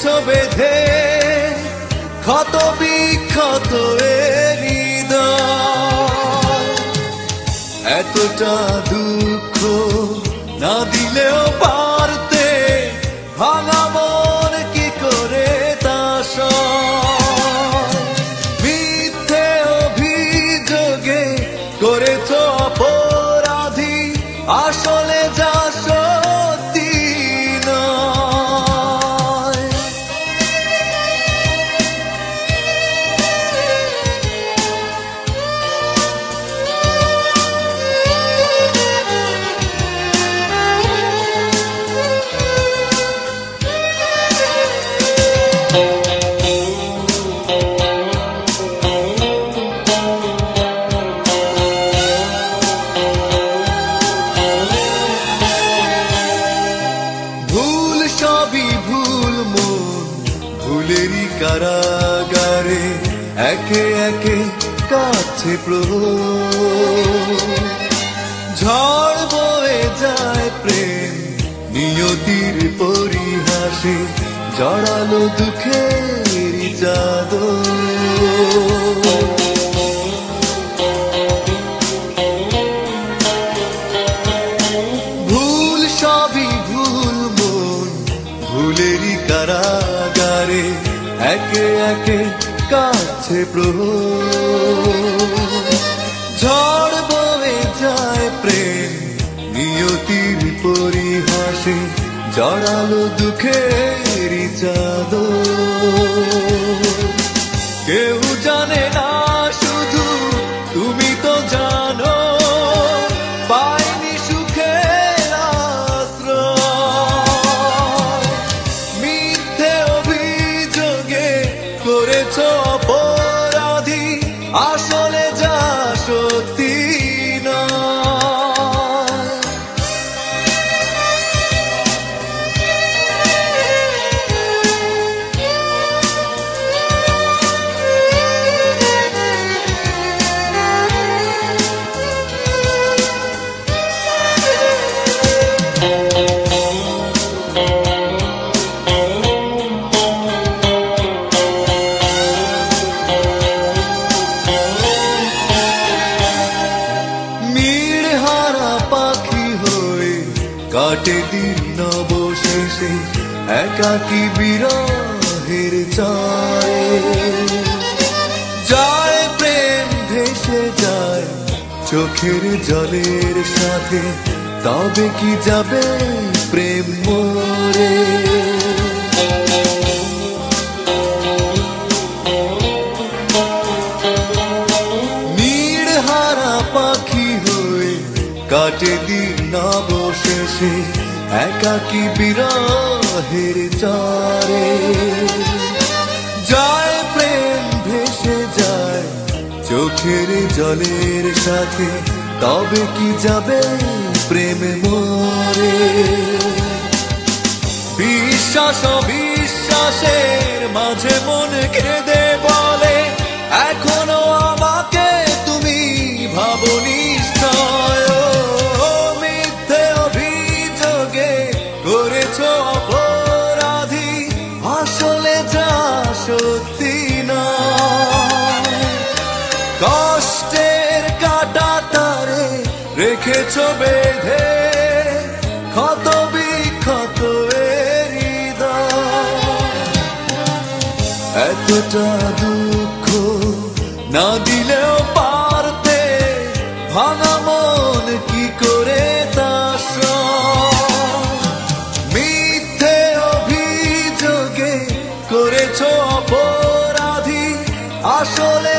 রেখেছো বেঁধে ক্ষত বিক্ষত হৃদয়। এতটা দুঃখ না দিলেও পারতে, ভাঙা মন কি করে তা সয়। মিথ্যে অভিযোগে করেছো অপরাধী, আসলে যা সত্যি নয়। সবই ভুল মন ভুলেরই কারাগারে একে একে কাছে প্রহর। ঝড় বয়ে যায় প্রেম নিয়তির পরিহাসে, জড়ালো দুঃখের চাদর। ভুল সবই ভুল মন ভুলেরই কারাগারে একে একে কাছে প্রহর। ঝড় বয়ে যায় প্রেম নিয়তির পরিহাসে, জড়ালো দুঃখের চাদর। কেউ জানে না শুধু তুমি তো জানো, পাইনি সুখের আশ্রয়। মিথ্যে অভিযোগে করেছো অপরাধী, আসলে যা সত্যি নয়। কাটে দিন অবশেষে একাকী বিরহের চায়। যায় প্রেম ভেসে যায় চোখের জলের সাথে, তবে কি যাবে প্রেম মরে। নীড়হারা পাখি হয়ে কাটে দিন অবশেষে একাকী বিরহের চারে। যায় প্রেম ভেসে যায় চোখের জলের সাথে, তবে কি যাবে প্রেম মরে। বিশ্বাস অবিশ্বাসের মাঝে মন কেঁদে বলে, এখনো আমাকে তুমি ভাবো নিশ্চয়। মিথ্যে অভিযোগে করেছো অপরাধী, আসলে যা সত্যি নয়। কষ্টের কাটা তারে রেখেছো বেঁধে ক্ষত বিক্ষত হৃদয়। এতটা দুঃখ না দিলেও পারতে, ভাঙা মন কি করে তা সয়। মিথ্যে অভিযোগে করেছো অপরাধী, আসলে